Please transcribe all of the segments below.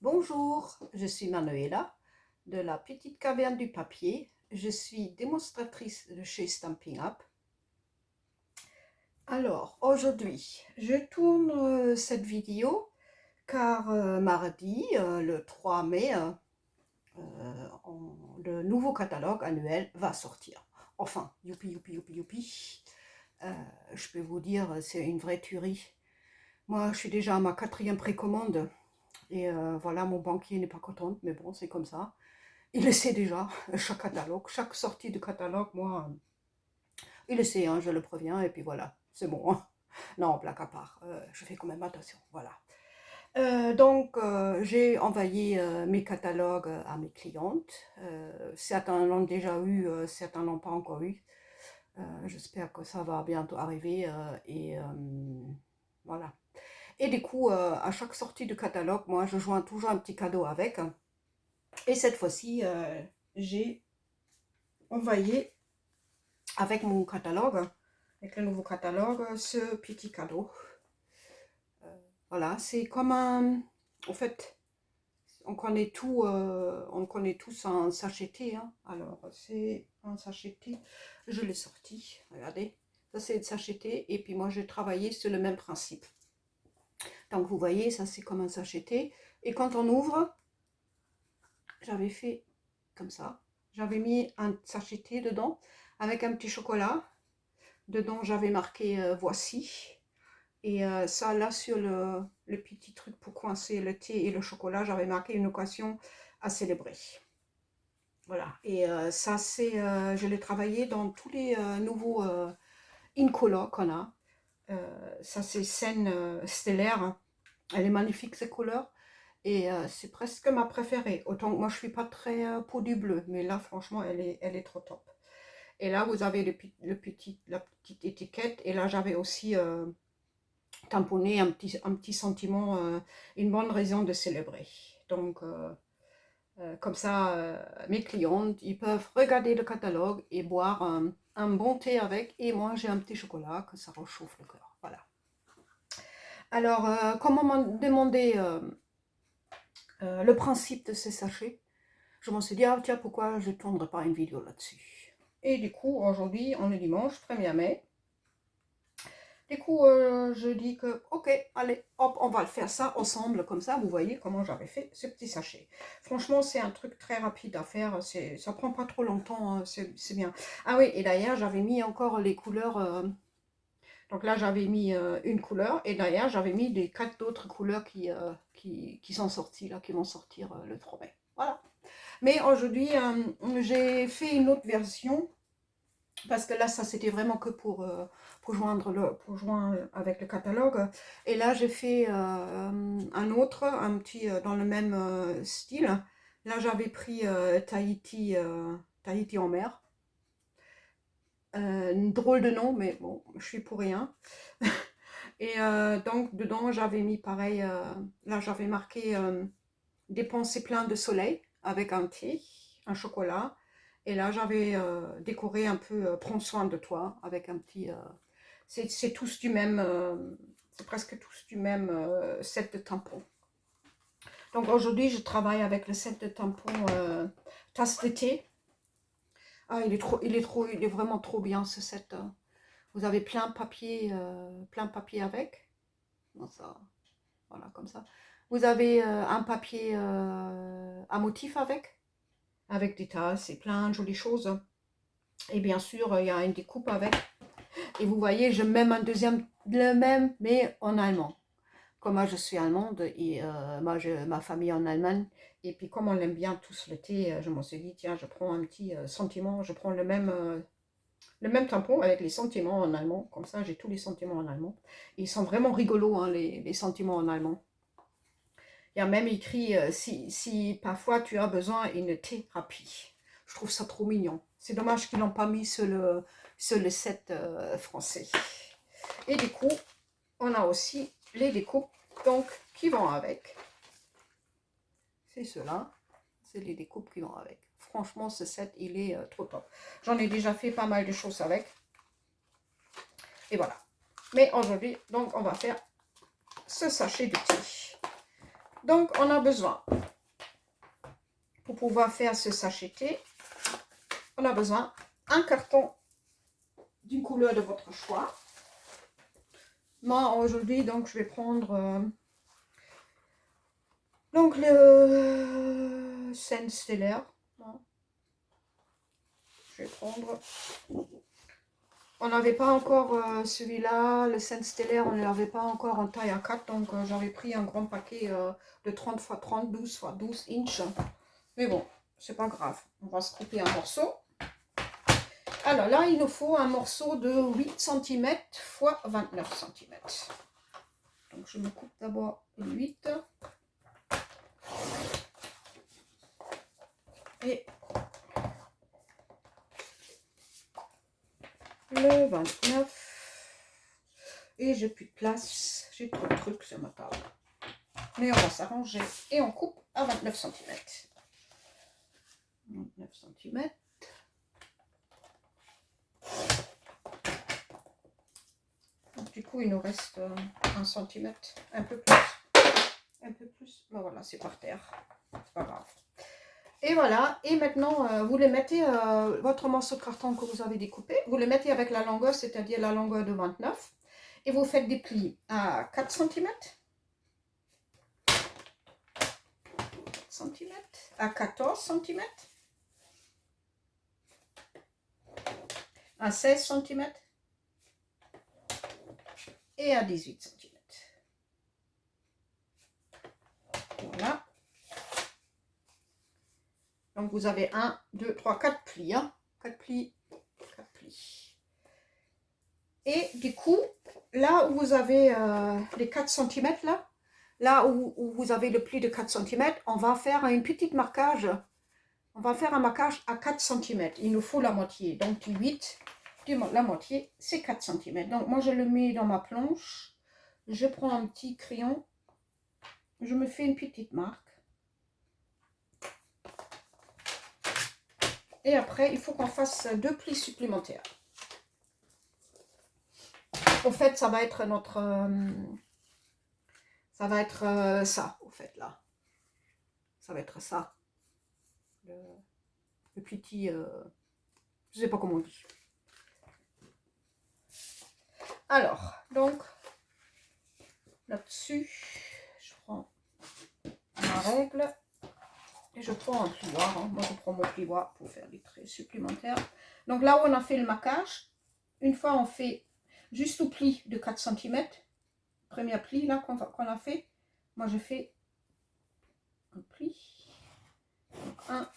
Bonjour, je suis Manuela de la petite caverne du papier. Je suis démonstratrice de chez Stampin' Up. Alors, aujourd'hui, je tourne cette vidéo car mardi, le 3 mai, le nouveau catalogue annuel va sortir. Enfin, youpi, youpi, youpi, youpi. Je peux vous dire, c'est une vraie tuerie. Moi, je suis déjà à ma 4e précommande. Et voilà, mon banquier n'est pas content, mais bon, c'est comme ça. Il le sait déjà, chaque catalogue, chaque sortie de catalogue, moi, il le sait, hein, je le préviens, et puis voilà, c'est bon. Hein. Non, blague à part, je fais quand même attention, voilà. J'ai envoyé mes catalogues à mes clientes. Certains l'ont déjà eu, certains l'ont pas encore eu. J'espère que ça va bientôt arriver, voilà. Et du coup, à chaque sortie de catalogue, moi, je joins toujours un petit cadeau avec. Et cette fois-ci, j'ai envoyé avec mon catalogue, avec le nouveau catalogue, ce petit cadeau. Voilà, c'est comme un... En fait, on connaît tout, on connaît tous un sachet-thé. Hein. Alors, c'est un sachet-thé. Je l'ai sorti, regardez. Ça, c'est le sachet-thé. Et puis moi, j'ai travaillé sur le même principe. Donc, vous voyez, ça, c'est comme un sachet-thé. Et quand on ouvre, j'avais fait comme ça. J'avais mis un sachet-thé dedans avec un petit chocolat. Dedans, j'avais marqué voici. Et ça, là, sur le petit truc pour coincer le thé et le chocolat, j'avais marqué une occasion à célébrer. Voilà. Et ça, c'est, je l'ai travaillé dans tous les nouveaux Incolor qu'on a. Ça, c'est scène stellaire. Hein. Elle est magnifique, ces couleurs. Et c'est presque ma préférée. Autant que moi, je suis pas très pour du bleu. Mais là, franchement, elle est trop top. Et là, vous avez la petite étiquette. Et là, j'avais aussi tamponné un petit sentiment, une bonne raison de célébrer. Donc, comme ça, mes clientes, ils peuvent regarder le catalogue et boire un bon thé avec. Et moi, j'ai un petit chocolat que ça réchauffe le cœur. Voilà. Alors, comment m'a demandé le principe de ces sachets, je me suis dit, ah tiens, pourquoi je ne tournerai pas une vidéo là-dessus. Et du coup, aujourd'hui, on est dimanche 1er mai. Du coup, je dis que, ok, allez, hop, on va le faire ça ensemble, comme ça, vous voyez comment j'avais fait ce petit sachet. Franchement, c'est un truc très rapide à faire, ça prend pas trop longtemps, hein, c'est bien. Ah oui, et d'ailleurs, j'avais mis encore les couleurs, donc là, j'avais mis une couleur, et d'ailleurs, j'avais mis les 4 autres couleurs qui sont sorties, là, qui vont sortir le 3 mai. Voilà. Mais aujourd'hui, j'ai fait une autre version, parce que là, ça, c'était vraiment que pour joindre avec le catalogue. Et là, j'ai fait un autre, un petit, dans le même style. Là, j'avais pris Tahiti en mer. Une drôle de nom, mais bon, je suis pour rien. Et donc, dedans, j'avais mis pareil, là, j'avais marqué dépenser plein de soleil avec un thé, un chocolat. Et là, j'avais décoré un peu prendre soin de toi avec un petit. C'est tous du même. C'est presque tous du même set de tampons. Donc aujourd'hui, je travaille avec le set de tampons tasse de thé. Ah, il est vraiment trop bien ce set. Vous avez plein de papier avec. Non, ça, voilà, comme ça. Vous avez un papier à motif avec des tasses et plein de jolies choses. Et bien sûr, il y a une découpe avec. Et vous voyez, je mets un deuxième, le même, mais en allemand. Comme moi, je suis allemande et moi, ma famille est en Allemagne. Et puis, comme on l'aime bien tous le thé, je m'en suis dit, tiens, je prends un petit sentiment, je prends le même tampon avec les sentiments en allemand. Comme ça, j'ai tous les sentiments en allemand. Et ils sont vraiment rigolos, hein, les sentiments en allemand. Il y a même écrit si parfois tu as besoin d'une thérapie. Je trouve ça trop mignon. C'est dommage qu'ils n'ont pas mis sur le set français. Et du coup, on a aussi les découpes donc, qui vont avec. C'est cela. C'est les découpes qui vont avec. Franchement, ce set, il est trop top. J'en ai déjà fait pas mal de choses avec. Et voilà. Mais aujourd'hui, donc, on va faire ce sachet de thé. Donc, on a besoin, pour pouvoir faire ce sacheté, on a besoin un carton d'une couleur de votre choix. Moi, aujourd'hui, donc, je vais prendre donc le Scène Stellaire. Je vais prendre... On n'avait pas encore celui-là, le Scène Stellaire, on ne l'avait pas encore en taille A4, donc j'avais pris un grand paquet de 30 x 30, 12 x 12 inches. Mais bon, c'est pas grave, on va se couper un morceau. Alors là, il nous faut un morceau de 8 cm x 29 cm. Donc je me coupe d'abord le 8. Et le 29. Et j'ai plus de place, j'ai trop de trucs sur ma table. Mais on va s'arranger et on coupe à 29 cm. 29 cm. Donc, du coup, il nous reste 1 cm, un peu plus. Un peu plus. Ben voilà, c'est par terre. C'est pas grave. Et voilà. Et maintenant, vous les mettez, votre morceau de carton que vous avez découpé, vous le mettez avec la longueur, c'est-à-dire la longueur de 29. Et vous faites des plis à 4 cm. À 14 cm. À 16 cm. Et à 18 cm. Voilà. Donc vous avez 1, 2, 3, 4 plis. Hein. 4 plis. 4 plis. Et du coup, là où vous avez les 4 cm, là où vous avez le pli de 4 cm, on va faire une petite marquage. On va faire un marquage à 4 cm. Il nous faut la moitié. Donc du 8, la moitié, c'est 4 cm. Donc moi, je le mets dans ma planche. Je prends un petit crayon. Je me fais une petite marque. Et après, il faut qu'on fasse 2 plis supplémentaires. En fait, ça va être notre... ça va être ça, au fait, là. Ça va être ça. Le petit... je sais pas comment on dit. Alors, donc, là-dessus, je prends ma règle. Et je prends un plioir. Hein. Moi, je prends mon plioir pour faire des traits supplémentaires. Donc là où on a fait le marquage, une fois on fait juste au pli de 4 cm, premier pli là qu'on a fait, moi je fais un pli, donc un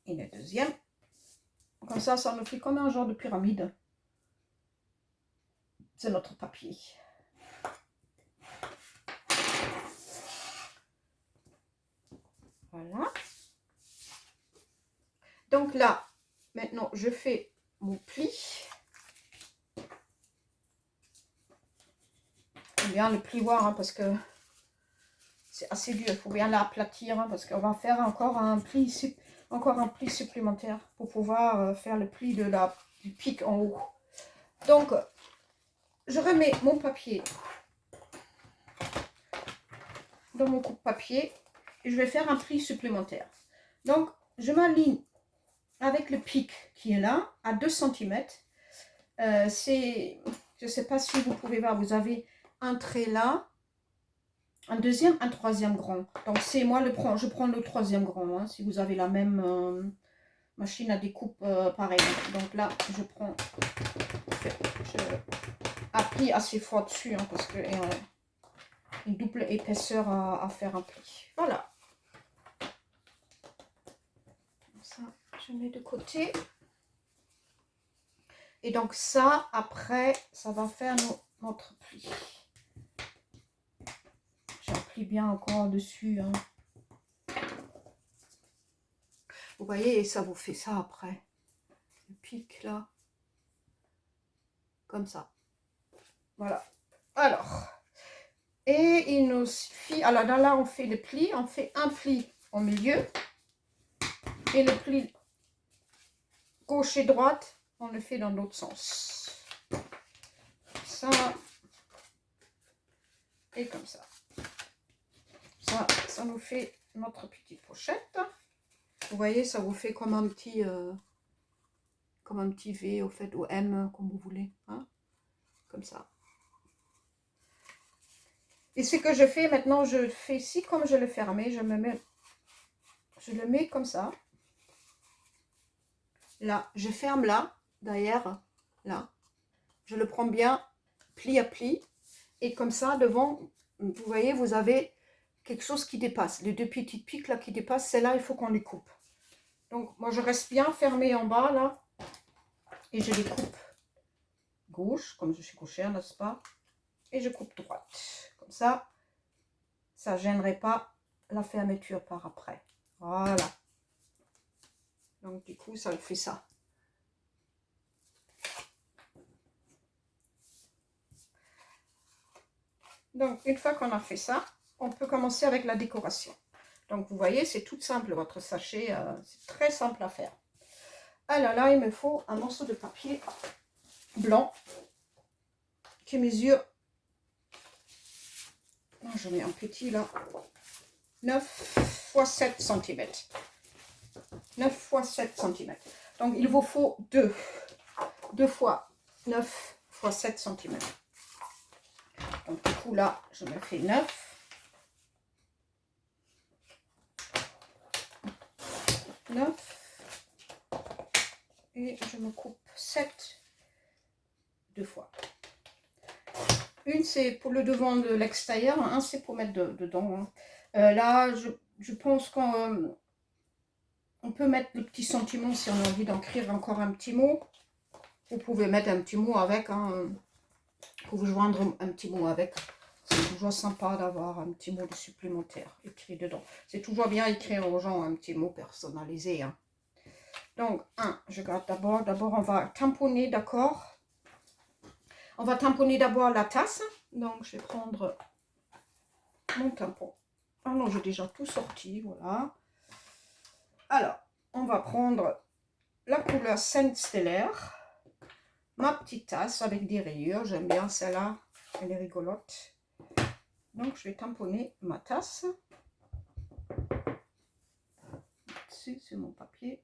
et le deuxième. Comme ça nous fait comme un genre de pyramide. C'est notre papier. Voilà. Donc là, maintenant je fais mon pli. J'aime bien le plioir hein, parce que c'est assez dur. Il faut bien l'aplatir hein, parce qu'on va faire encore un pli supplémentaire pour pouvoir faire le pli du pic en haut. Donc, je remets mon papier dans mon coupe-papier et je vais faire un pli supplémentaire. Donc, je m'aligne avec le pic qui est là, à 2 cm. Je ne sais pas si vous pouvez voir, vous avez un trait là, un deuxième, un troisième grand. Donc, c'est moi, je prends le troisième grand, hein, si vous avez la même machine à découpe pareil. Donc là, je prends, je appuie assez fort dessus, hein, parce que une double épaisseur à faire un pli. Voilà. Ça, je mets de côté. Et donc ça, après, ça va faire notre pli. J'appuie bien encore dessus. Hein. Vous voyez, et ça vous fait ça après. Le pic là. Comme ça. Voilà. Alors. Et il nous suffit. Alors là, on fait le pli. On fait un pli au milieu. Et le pli gauche et droite, on le fait dans l'autre sens. Ça. Et comme ça. Ça nous fait notre petite pochette. Vous voyez, ça vous fait comme un petit V au fait, ou M, comme vous voulez. Hein, comme ça. Et ce que je fais maintenant, je fais ici comme je l'ai fermé. Je le mets comme ça. Là, je ferme là, derrière, là. Je le prends bien pli à pli. Et comme ça, devant, vous voyez, vous avez quelque chose qui dépasse. Les deux petites piques là qui dépassent, c'est là, il faut qu'on les coupe. Donc, moi, je reste bien fermée en bas, là. Et je les coupe gauche, comme je suis gauchère, n'est-ce pas? Et je coupe droite. Comme ça, ça ne gênerait pas la fermeture par après. Voilà. Donc, du coup, ça fait ça. Donc, une fois qu'on a fait ça, on peut commencer avec la décoration. Donc, vous voyez, c'est tout simple, votre sachet. C'est très simple à faire. Alors là, il me faut un morceau de papier blanc qui mesure, je mets un petit là, 9 x 7 cm. 9 x 7 cm. Donc, il vous faut 2 fois 9 x 7 cm. Donc, du coup, là, je me fais 9. 9. Et je me coupe 7 2 fois. Une, c'est pour le devant de l'extérieur. Un, c'est pour mettre dedans. Là, je pense qu'on peut mettre le petit sentiment si on a envie d'écrire encore un petit mot. Vous pouvez mettre un petit mot avec. Pour vous joindre un petit mot avec. C'est toujours sympa d'avoir un petit mot supplémentaire écrit dedans. C'est toujours bien écrire aux gens un petit mot personnalisé. Hein. Donc, je garde d'abord. D'abord, on va tamponner, d'accord? On va tamponner d'abord la tasse. Donc, je vais prendre mon tampon. Ah non, j'ai déjà tout sorti, voilà. Alors, on va prendre la couleur Sainte Stellaire. Ma petite tasse avec des rayures. J'aime bien celle-là. Elle est rigolote. Donc, je vais tamponner ma tasse. Ici, c'est mon papier.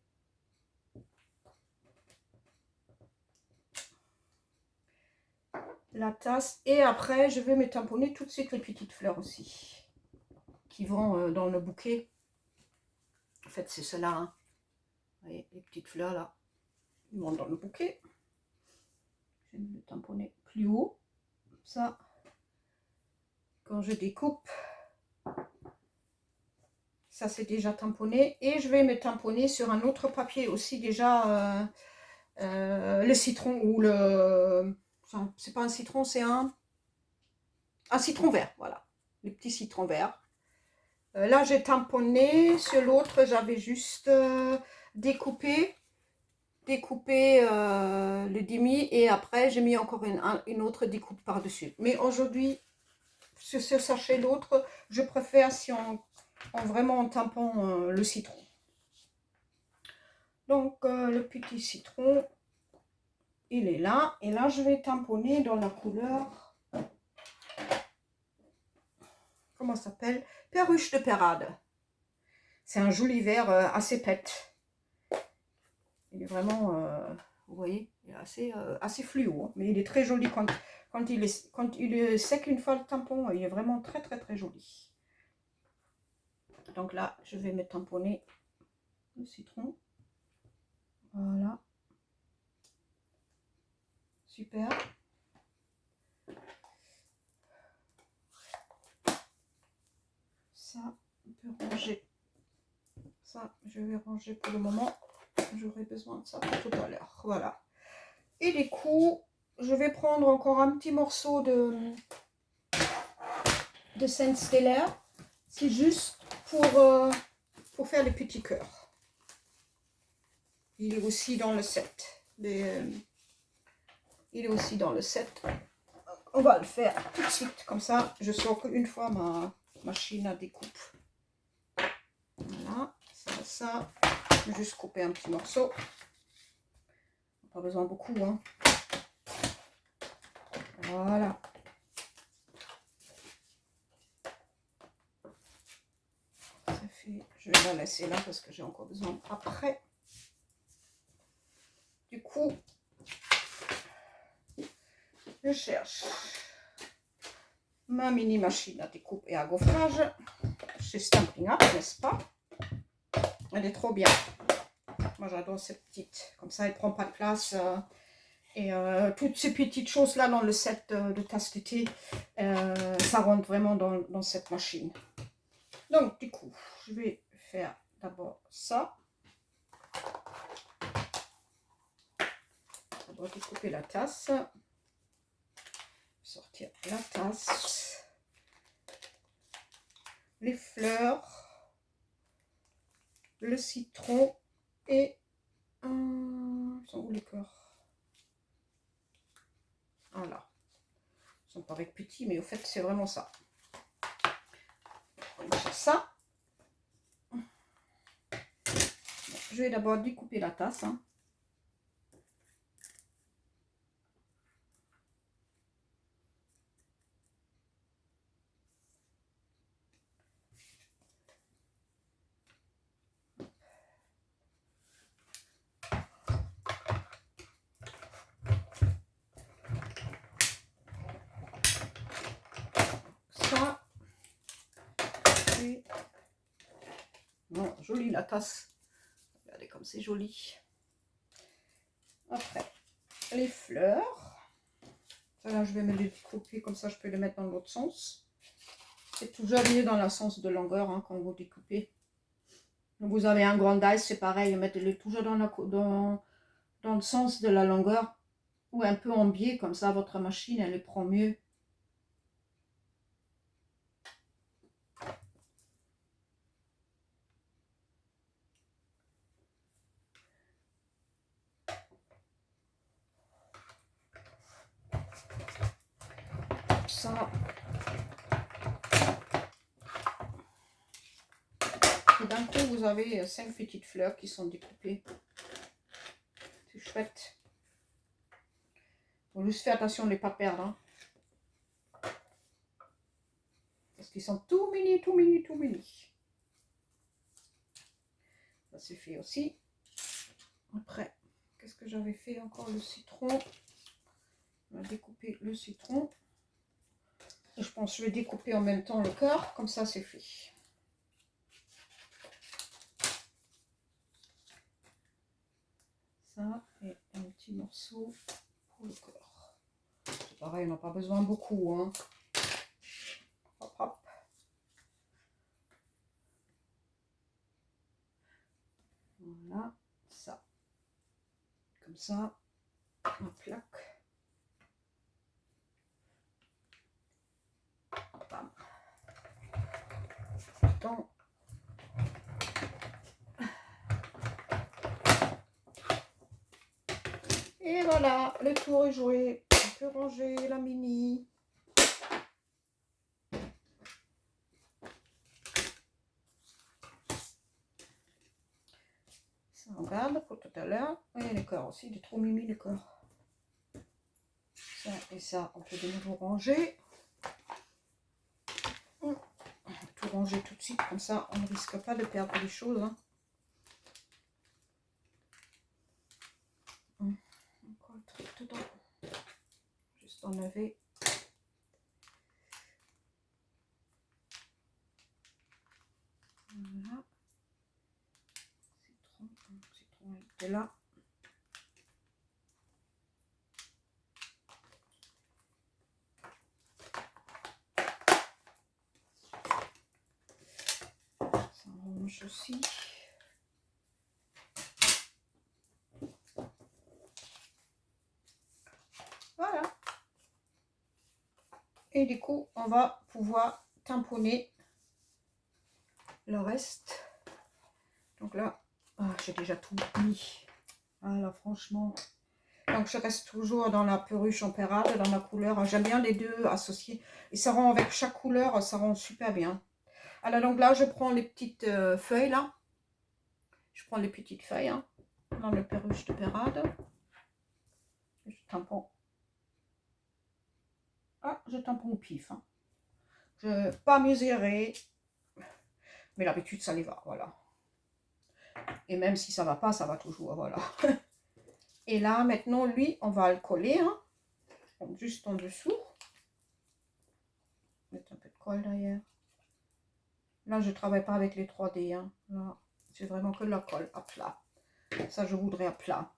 La tasse. Et après, je vais me tamponner tout de suite les petites fleurs aussi. Qui vont dans le bouquet. En fait, c'est cela. Hein. Vous voyez, les petites fleurs là. Ils vont dans le bouquet. Je vais me le tamponner plus haut. Ça. Quand je découpe. Ça, c'est déjà tamponné. Et je vais me tamponner sur un autre papier aussi déjà. Le citron ou le... Enfin, c'est pas un citron, c'est un citron vert. Voilà. Le petit citron vert. Là, j'ai tamponné. Sur l'autre, j'avais juste découpé le demi. Et après, j'ai mis encore une autre découpe par-dessus. Mais aujourd'hui, sur ce sachet, l'autre, je préfère si on vraiment tampon le citron. Donc, le petit citron, il est là. Et là, je vais tamponner dans la couleur... Comment ça s'appelle? Perruche de Peyrade. C'est un joli vert assez pète. Il est vraiment, vous voyez, il est assez fluo. Hein, mais il est très joli quand il est sec une fois le tampon. Il est vraiment très, très, très joli. Donc là, je vais me tamponner le citron. Voilà. Super. Ça, on peut ranger. Ça, je vais ranger pour le moment. J'aurai besoin de ça pour tout à l'heure. Voilà. Et du coup, je vais prendre encore un petit morceau de Sainte Stellaire. C'est juste pour faire les petits cœurs. Il est aussi dans le set. Il est aussi dans le set. On va le faire tout de suite. Comme ça, je sors une fois ma machine à découpe. Voilà. Ça. Je vais juste couper un petit morceau. Pas besoin beaucoup. Hein. Voilà. fait. Je vais la laisser là parce que j'ai encore besoin après. Du coup, je cherche ma mini machine à découpe et à gaufrage chez Stampin' Up, n'est-ce pas? Elle est trop bien. Moi j'adore cette petite, comme ça elle prend pas de place. Et toutes ces petites choses là dans le set de tasse de thé, ça rentre vraiment dans cette machine. Donc du coup, je vais faire d'abord ça. D'abord découper la tasse. Sortir la tasse. Les fleurs. Le citron et... ils sont où les cœurs? Voilà. Ils sont pas avec petits, mais au fait c'est vraiment ça. Donc j'ai ça. Je vais d'abord découper la tasse. Hein. Ça. Et... non, jolie la tasse. Regardez comme c'est joli. Après, les fleurs. Ça là, je vais me les découper, comme ça je peux les mettre dans l'autre sens. C'est toujours mieux dans le sens de longueur hein, quand vous découpez. Donc, vous avez un grand dice, c'est pareil, mettez-le toujours dans le sens de la longueur ou un peu en biais, comme ça votre machine elle les prend mieux. Ça. Et d'un coup, vous avez 5 petites fleurs qui sont découpées. C'est chouette. Il faut juste faire attention de ne les pas perdre. Hein. Parce qu'ils sont tout mini, tout mini, tout mini. Ça suffit aussi. Après, qu'est-ce que j'avais fait encore? Le citron. On va découper le citron. Et je pense que je vais découper en même temps le cœur. Comme ça, c'est fait. Ça et un petit morceau pour le cœur. C'est pareil, on n'a pas besoin beaucoup. Hein. Hop, hop. Voilà, ça. Comme ça, on plaque. Bam. Attends. Et voilà, le tour est joué. On peut ranger la mini. Ça, on garde pour tout à l'heure. Et les corps aussi, il est trop mimi les corps. Ça et ça, on peut de nouveau ranger. On va tout ranger tout de suite, comme ça on ne risque pas de perdre les choses. Hein. Encore le truc dedans. Juste enlever. Voilà. Citron était là. Ça range aussi. Voilà. Et du coup, on va pouvoir tamponner le reste. Donc là, j'ai déjà tout mis. Voilà, franchement. Donc je reste toujours dans la perruche en pérade, dans la couleur. J'aime bien les deux associés. Et ça rend avec chaque couleur, ça rend super bien. Alors donc là, je prends les petites feuilles là. Je prends les petites feuilles hein, dans le perruche de pérade. Je tampon. Ah, je tampon au pif. Hein. Je pas mesurer. Mais l'habitude, ça les va, voilà. Et même si ça va pas, ça va toujours, voilà. Et là, maintenant, lui, on va le coller, hein, juste en dessous. Mettre un peu de colle derrière. Là, je travaille pas avec les 3D, hein. Là, c'est vraiment que la colle à plat. Ça, je voudrais à plat.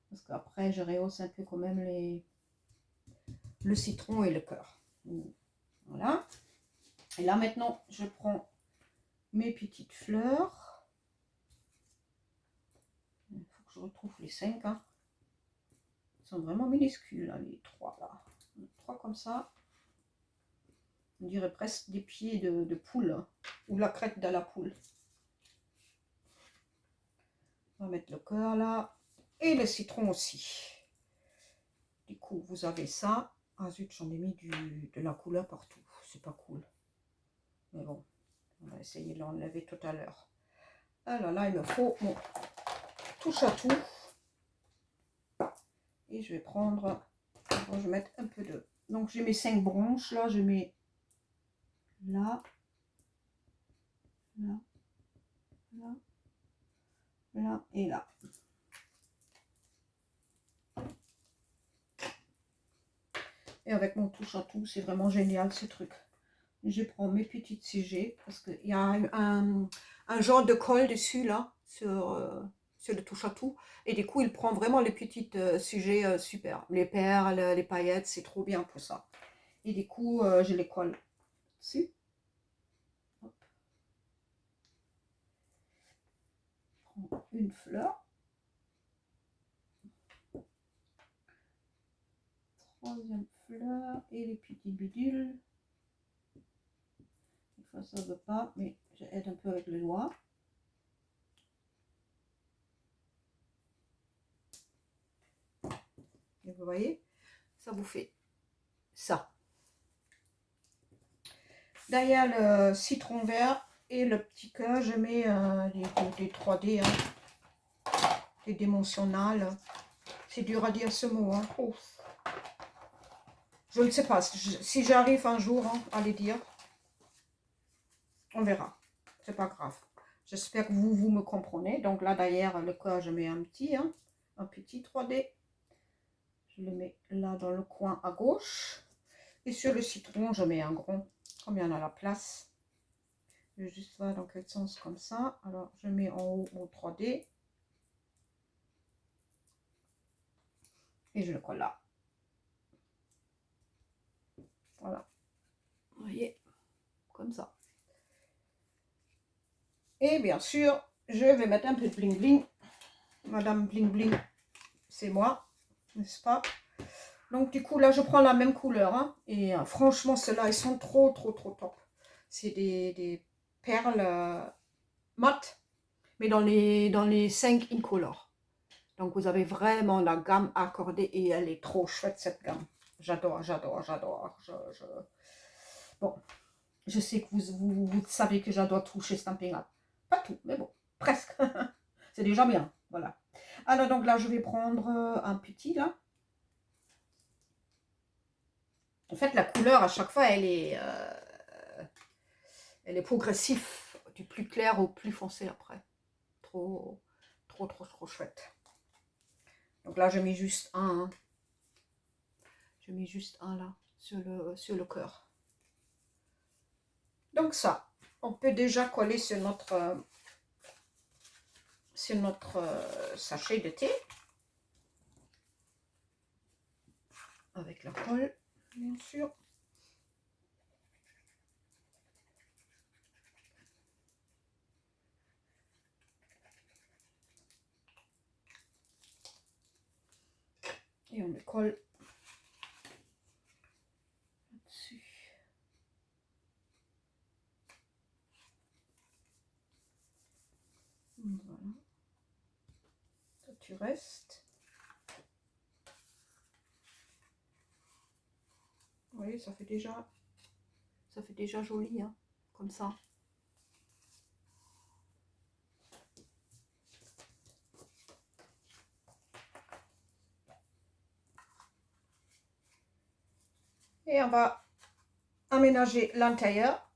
Parce qu'après, je rehausse un peu quand même le citron et le cœur. Voilà. Et là, maintenant, je prends mes petites fleurs. Il faut que je retrouve les 5. Hein. Ils sont vraiment minuscules, là, les 3 là. 3 comme ça. On dirait presque des pieds de poule. Hein, ou la crête de la poule. On va mettre le cœur là. Et le citron aussi. Du coup, vous avez ça. Ah zut, j'en ai mis de la couleur partout. C'est pas cool. Mais bon, on va essayer de l'enlever tout à l'heure. Alors là, il me faut mon touche à tout. Et je vais prendre, je vais mettre un peu de... Donc j'ai mes 5 branches, là, je mets là, là, là, là et là. Et avec mon touche à tout, c'est vraiment génial ce truc. Je prends mes petites CG parce qu'il y a un genre de colle dessus là, sur le touche à tout. Et du coup, il prend vraiment les petites CG super. Les perles, les paillettes, c'est trop bien pour ça. Et du coup, je les colle dessus. Hop. Je prends une fleur. Troisième fleur et les petites bidules. Des fois ça ne veut pas, mais j'aide un peu avec le doigt. Et vous voyez, ça vous fait ça. Derrière le citron vert et le petit cœur, je mets des 3D, hein, des dimensionnels. C'est dur à dire ce mot. Hein. Oh. Je ne sais pas si j'arrive un jour hein, à les dire. On verra. C'est pas grave. J'espère que vous me comprenez. Donc là, derrière le cœur, je mets un petit 3D. Je le mets là dans le coin à gauche. Et sur le citron, je mets un grand, comme il y en a la place. Je vais juste voir dans quel sens comme ça. Alors, je mets en haut mon 3D. Et je le colle là. Voilà. Vous voyez, comme ça. Et bien sûr, je vais mettre un peu de bling bling. Madame bling bling, c'est moi, n'est-ce pas? Donc du coup, là, je prends la même couleur. Hein, et franchement, ceux-là, ils sont trop top. C'est des perles mates, mais dans les 5 incolores. Donc vous avez vraiment la gamme accordée et elle est trop chouette, cette gamme. J'adore. Bon, je sais que vous savez que j'adore tout chez Stampin' Up. Pas tout, mais bon, presque. C'est déjà bien, voilà. Alors donc là, je vais prendre un petit là. En fait, la couleur à chaque fois, elle est progressive, du plus clair au plus foncé après. Trop chouette. Donc là, je mets juste un. Hein. Je mets juste un là, sur le cœur. Donc ça, on peut déjà coller sur notre sachet de thé. Avec la colle, bien sûr. Et on le colle là-dessus. Voilà. Toi, tu restes. Vous voyez, ça fait déjà joli, hein, comme ça. Et on va aménager l'intérieur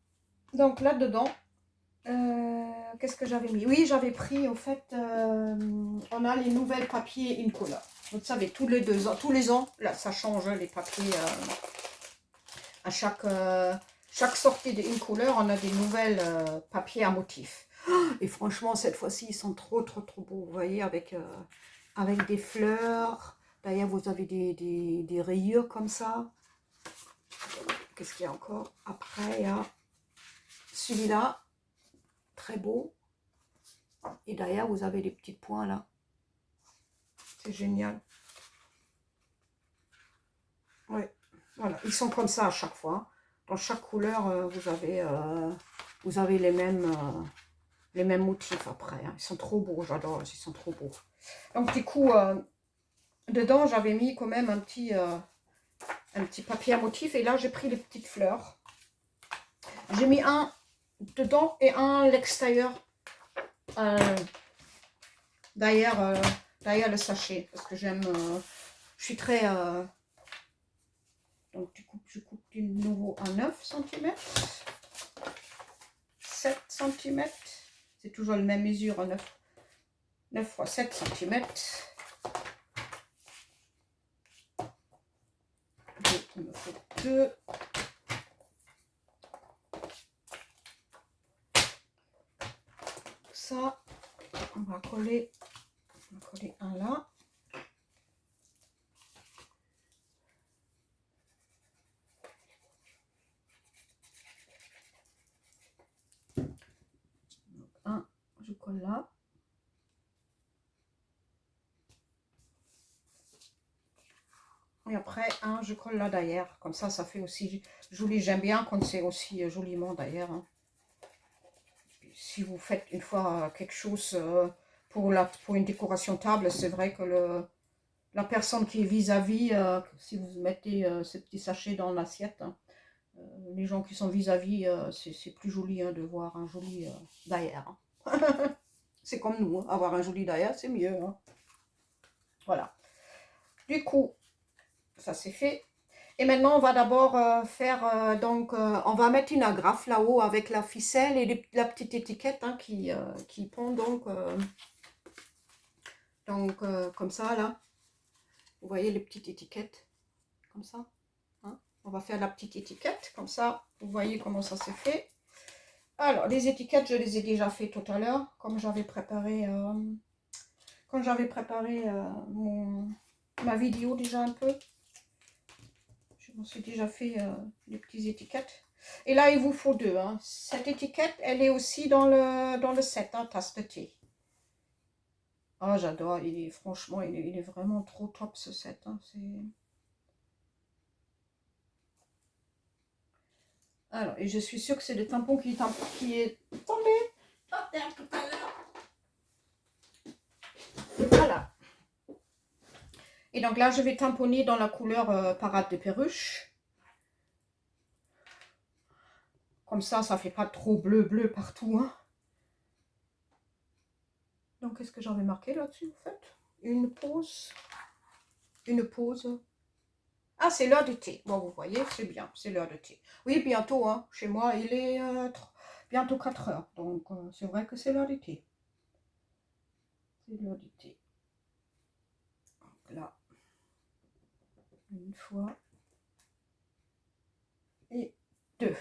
Donc là-dedans, qu'est-ce que j'avais mis? Oui, j'avais pris, au fait, on a les nouvelles papiers Incolor. Vous savez, tous les 2 ans, tous les ans, là, ça change, hein, les papiers. À chaque sortie de Incolor, on a des nouvelles papiers à motifs. Et franchement, cette fois-ci, ils sont trop beaux. Vous voyez, avec des fleurs. D'ailleurs, vous avez des rayures comme ça. Qu'est-ce qu'il y a encore? Après, il y a celui-là, très beau. Et d'ailleurs, vous avez les petits points là. C'est génial. Ouais, voilà. Ils sont comme ça à chaque fois. Dans chaque couleur, vous avez les mêmes motifs après. Hein. Ils sont trop beaux, j'adore. Ils sont trop beaux. Donc, du coup, dedans, j'avais mis quand même un petit papier à motif. Et là, j'ai pris les petites fleurs. J'ai mis un dedans et un à l'extérieur. Derrière le sachet. Parce que j'aime... je suis très... donc, je coupe de nouveau à 9 cm. 7 cm. C'est toujours la même mesure, 9 fois 7 cm. Il me faut 2. Ça, on va coller un là. Donc, un, je colle là. Et après, un, je colle là derrière. Comme ça fait aussi joli. J'aime bien quand c'est aussi joliment derrière. Hein. Si vous faites une fois quelque chose pour une décoration table, c'est vrai que la personne qui est vis-à-vis, si vous mettez ce petit sachet dans l'assiette, hein, les gens qui sont vis-à-vis, c'est plus joli hein, de voir un joli derrière. Hein. C'est comme nous, hein, avoir un joli derrière, c'est mieux. Hein. Voilà. Du coup, ça c'est fait. Et maintenant, on va d'abord faire, on va mettre une agrafe là-haut avec la ficelle et la petite étiquette hein, qui pond comme ça là. Vous voyez les petites étiquettes, comme ça. Hein. On va faire la petite étiquette, comme ça, vous voyez comment ça s'est fait. Alors, les étiquettes, je les ai déjà fait tout à l'heure, comme j'avais préparé, ma vidéo déjà un peu. Je me suis déjà fait les petites étiquettes. Et là, il vous faut 2. Hein. Cette étiquette, elle est aussi dans le set, hein, tasse de thé. Ah, j'adore. Franchement, il est vraiment trop top ce set. Hein. Alors, et je suis sûre que c'est le tampon qui est tombé par terre tout à l'heure. Voilà. Et donc là, je vais tamponner dans la couleur parade de perruche. Comme ça fait pas trop bleu partout. Hein. Donc, qu'est-ce que j'avais marqué là-dessus, en fait? Une pause. Une pause. Ah, c'est l'heure du thé. Bon, vous voyez, c'est bien, c'est l'heure du thé. Oui, bientôt, hein. Chez moi, il est bientôt 4 heures. Donc, c'est vrai que c'est l'heure du thé. C'est l'heure du thé. Donc là, une fois. Et 2.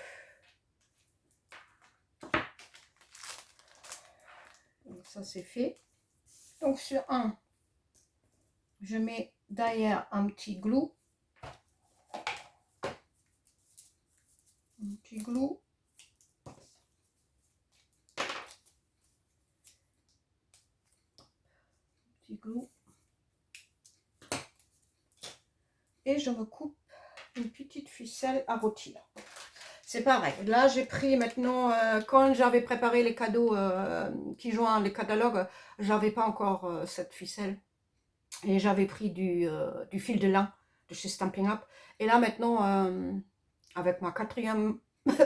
Donc, ça, c'est fait. Donc, sur 1, je mets derrière un petit glue. Un petit glue. Petit glue. Et je me coupe une petite ficelle à rôtir. C'est pareil. Là, j'ai pris maintenant, quand j'avais préparé les cadeaux qui joignent les catalogues, j'avais pas encore cette ficelle. Et j'avais pris du fil de lin de chez Stampin' Up. Et là, maintenant, avec ma 4e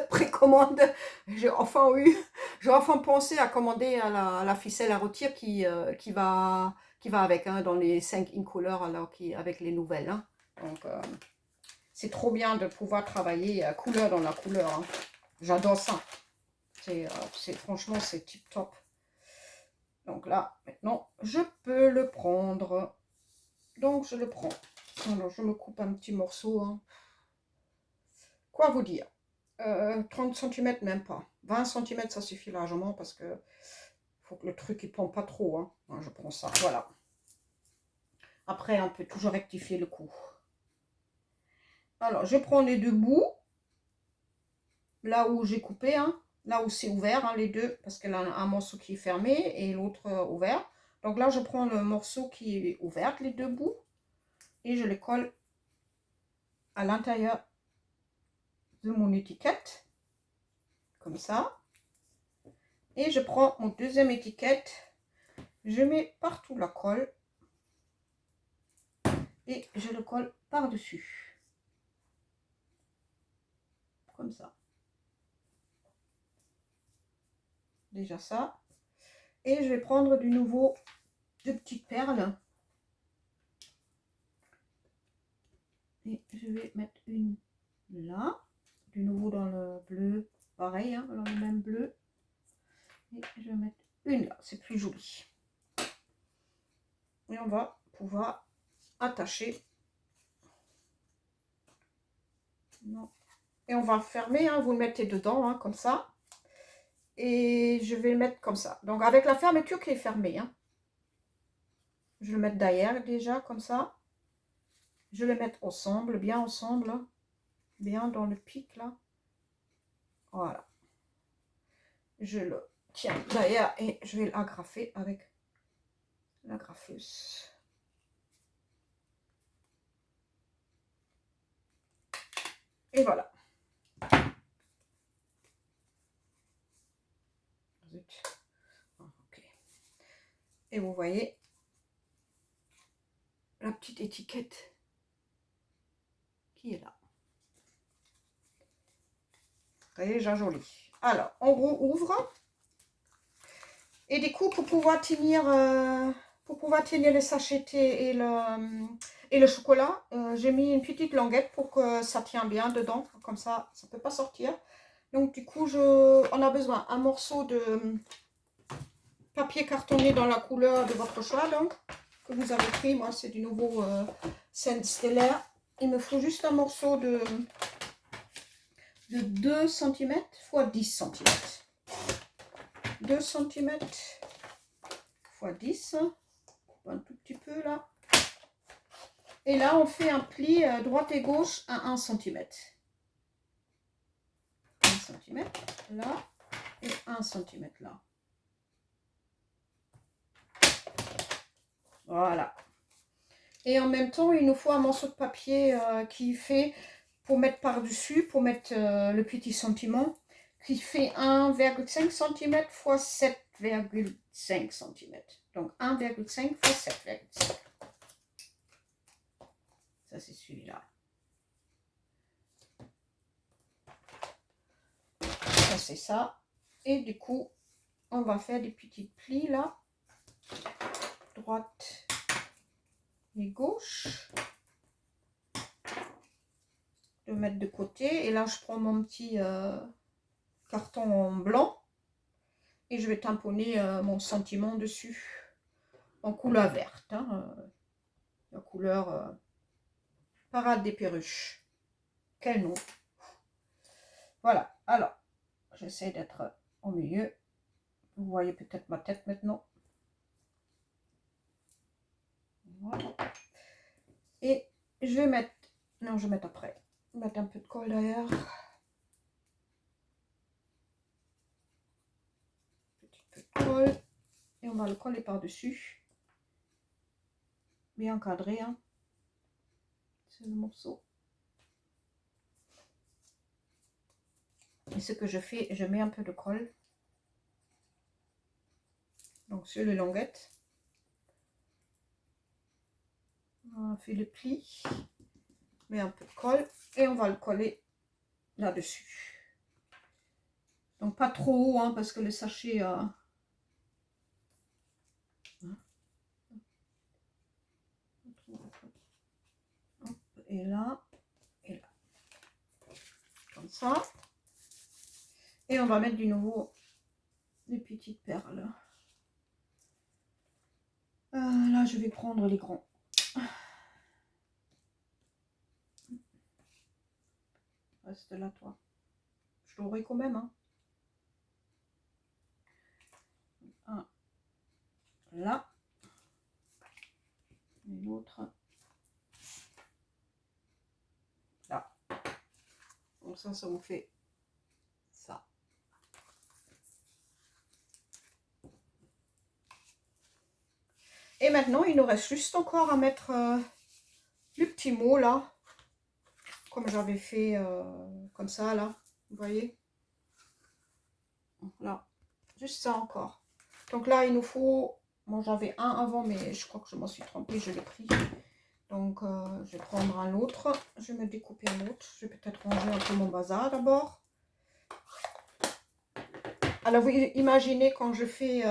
précommande, j'ai enfin pensé à commander à la ficelle à rôtir qui va avec, hein, dans les 5 Incolor, alors avec les nouvelles. Hein. Donc, c'est trop bien de pouvoir travailler couleur dans la couleur. Hein. J'adore ça. Franchement, c'est tip top. Donc là, maintenant, je peux le prendre. Donc, je le prends. Alors, je me coupe un petit morceau. Hein. Quoi vous dire 30 cm, même pas. 20 cm, ça suffit largement parce que faut que le truc, il pompe pas trop. Hein. Alors, je prends ça, voilà. Après, on peut toujours rectifier le coup. Alors, je prends les deux bouts. Là où j'ai coupé, hein. Là où c'est ouvert, hein, les deux. Parce qu'il y a un morceau qui est fermé et l'autre ouvert. Donc là, je prends le morceau qui est ouvert, les deux bouts. Et je les colle à l'intérieur de mon étiquette. Comme ça. Et je prends mon deuxième étiquette. Je mets partout la colle. Et je le colle par-dessus. Comme ça. Déjà ça. Et je vais prendre du nouveau deux petites perles. Et je vais mettre une là. Du nouveau dans le bleu. Pareil, hein, dans le même bleu. Et je vais mettre une là. C'est plus joli. Et on va pouvoir attacher. Non. Et on va fermer. Hein, vous le mettez dedans, hein, comme ça. Et je vais le mettre comme ça. Donc avec la fermeture qui est fermée. Hein. Je vais le mettre derrière déjà, comme ça. Je vais le mettre ensemble, bien ensemble. Bien dans le pic là. Voilà. Je le tiens derrière et je vais l'agrafer avec la graffeuse. Et voilà. Zut. Okay. Et vous voyez la petite étiquette qui est là. Déjà jolie. Alors, on rouvre. Et du coup, pour pouvoir tenir les sachets et le chocolat, j'ai mis une petite languette pour que ça tient bien dedans. Comme ça, ça ne peut pas sortir. Donc du coup, on a besoin d'un morceau de papier cartonné dans la couleur de votre choix, donc, que vous avez pris. Moi, c'est du nouveau Scène Stellaire. Il me faut juste un morceau de 2 cm x 10 cm. 2 cm x 10. Un tout petit peu là. Et là, on fait un pli droite et gauche à 1 cm. 1 cm là et 1 cm là. Voilà. Et en même temps, il nous faut un morceau de papier qui fait, pour mettre par-dessus, pour mettre le petit sentiment, qui fait 1,5 cm x 7,5 cm. Donc 1,5 x 7,5. Ça, c'est celui-là. Ça, c'est ça. Et du coup, on va faire des petits plis là. Droite et gauche. Je vais mettre de côté. Et là, je prends mon petit carton en blanc. Et je vais tamponner mon sentiment dessus. En couleur verte. Hein, la couleur parade des perruches. Quel nom. Voilà. Alors, j'essaie d'être au milieu. Vous voyez peut-être ma tête maintenant. Voilà. Et je vais mettre... Non, je vais mettre après. Mettre un peu de colle derrière. Petit peu de colle. Et on va le coller par-dessus. Bien encadré. Hein. C'est le morceau. Et ce que je fais, je mets un peu de colle. Donc sur les languettes. On fait le pli. Met un peu de colle. Et on va le coller là-dessus. Donc pas trop haut, hein, parce que le sachet... et là. Comme ça. Et on va mettre du nouveau des petites perles. Là, je vais prendre les grands. Reste là, toi. Je l'aurai quand même, hein. Un là. Et l'autre là. Donc ça vous fait ça. Et maintenant, il nous reste juste encore à mettre le petit mot là. Comme j'avais fait comme ça là. Vous voyez? Là. Juste ça encore. Donc là, il nous faut... Moi, j'avais un avant, mais je crois que je m'en suis trompée. Je l'ai pris. Donc, je vais prendre un autre. Je vais me découper un autre. Je vais peut-être ranger un peu mon bazar d'abord. Alors, vous imaginez quand je fais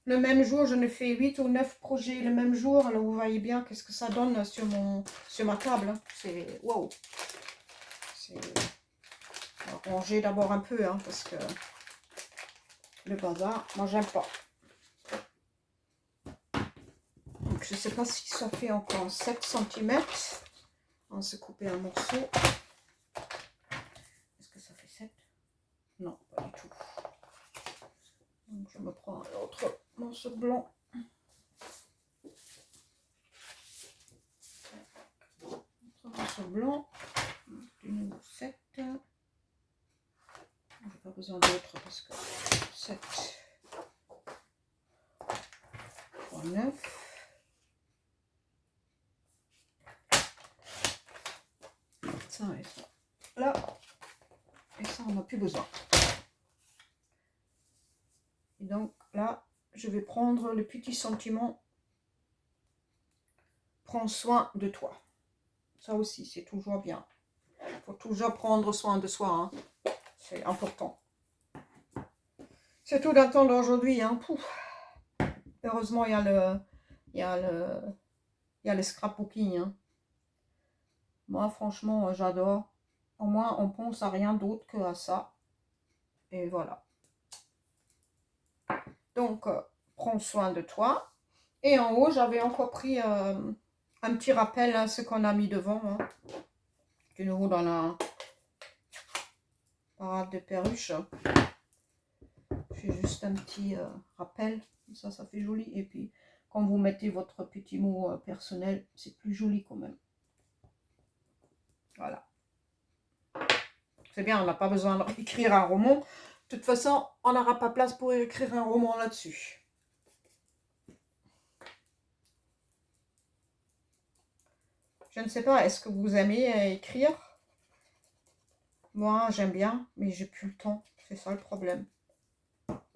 le même jour, je ne fais 8 ou 9 projets le même jour. Alors, vous voyez bien qu'est-ce que ça donne sur ma table. Hein. C'est wow. C'est ranger d'abord un peu, hein, parce que le bazar, moi, j'aime pas. Donc, je ne sais pas si ça fait encore 7 cm. On va se couper un morceau. Est-ce que ça fait 7? Non, pas du tout. Donc, je me prends un autre morceau blanc. Un morceau blanc. Du numéro 7. Je n'ai pas besoin d'autre parce que 7 fois 9. Ça et ça. Là. Et ça, on n'a plus besoin. Et donc là, je vais prendre le petit sentiment. Prends soin de toi. Ça aussi, c'est toujours bien. Il faut toujours prendre soin de soi. Hein. C'est important. C'est tout d'un temps d'aujourd'hui. Hein. Heureusement, il y a le scrapbooking. Hein. Moi, franchement, j'adore. Au moins, on pense à rien d'autre que à ça. Et voilà. Donc, prends soin de toi. Et en haut, j'avais encore pris un petit rappel, hein, ce qu'on a mis devant. Hein. De nouveau dans la parade de perruche. Je fais juste un petit rappel. Ça fait joli. Et puis, quand vous mettez votre petit mot personnel, c'est plus joli quand même. Voilà. C'est bien, on n'a pas besoin d'écrire un roman. De toute façon, on n'aura pas place pour écrire un roman là-dessus. Je ne sais pas, est-ce que vous aimez écrire? Moi, j'aime bien, mais j'ai plus le temps. C'est ça le problème.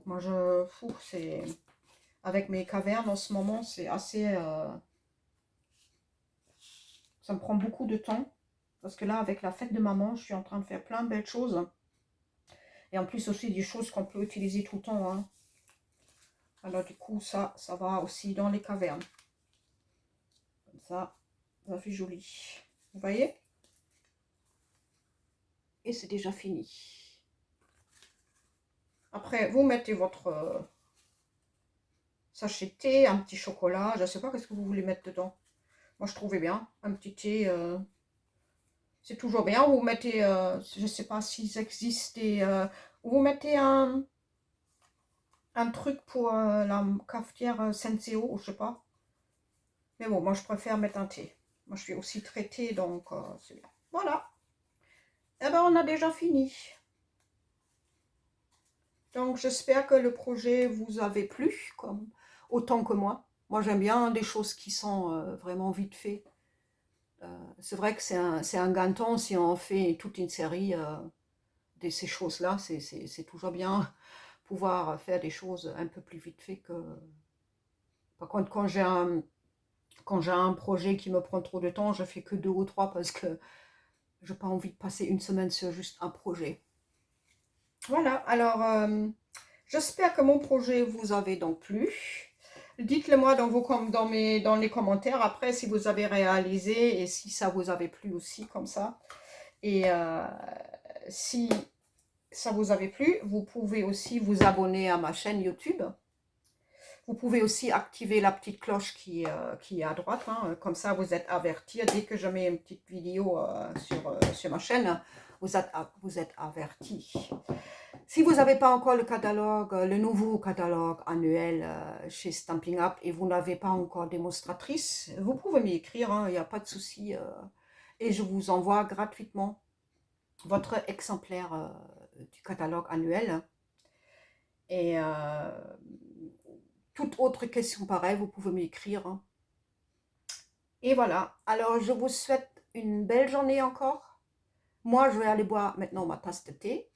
Moi, c'est... Avec mes cavernes en ce moment, c'est assez... Ça me prend beaucoup de temps. Parce que là, avec la fête de maman, je suis en train de faire plein de belles choses. Et en plus aussi des choses qu'on peut utiliser tout le temps. Hein. Alors du coup, ça va aussi dans les cavernes. Comme ça fait joli. Vous voyez? Et c'est déjà fini. Après, vous mettez votre sachet de thé, un petit chocolat. Je ne sais pas qu'est-ce que vous voulez mettre dedans. Moi, je trouvais bien. Un petit thé... c'est toujours bien. Vous mettez, je ne sais pas s'ils existent, vous mettez un truc pour la cafetière Senseo, je sais pas. Mais bon, moi je préfère mettre un thé. Moi je suis aussi traitée, donc c'est bien. Voilà. Eh ben on a déjà fini. Donc j'espère que le projet vous avait plu, comme autant que moi. Moi j'aime bien des choses qui sont vraiment vite fait. C'est vrai que c'est un gain de temps si on fait toute une série de ces choses-là. C'est toujours bien pouvoir faire des choses un peu plus vite fait que... Par contre, quand j'ai un projet qui me prend trop de temps, je fais que 2 ou 3 parce que je n'ai pas envie de passer une semaine sur juste un projet. Voilà, alors j'espère que mon projet vous avait donc plu. Dites-le moi dans les commentaires après si vous avez réalisé et si ça vous avait plu aussi comme ça. Et si ça vous avait plu, vous pouvez aussi vous abonner à ma chaîne YouTube. Vous pouvez aussi activer la petite cloche qui est à droite, hein. Comme ça vous êtes averti. Dès que je mets une petite vidéo sur ma chaîne, vous êtes averti. Si vous n'avez pas encore le catalogue, le nouveau catalogue annuel chez Stampin' Up et vous n'avez pas encore démonstratrice, vous pouvez m'écrire, hein, il n'y a pas de souci. Et je vous envoie gratuitement votre exemplaire du catalogue annuel. Et toute autre question pareille, vous pouvez m'écrire, hein. Et voilà, alors je vous souhaite une belle journée encore. Moi, je vais aller boire maintenant ma tasse de thé.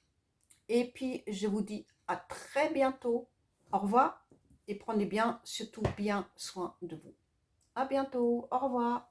Et puis, je vous dis à très bientôt. Au revoir et prenez bien, surtout bien soin de vous. À bientôt. Au revoir.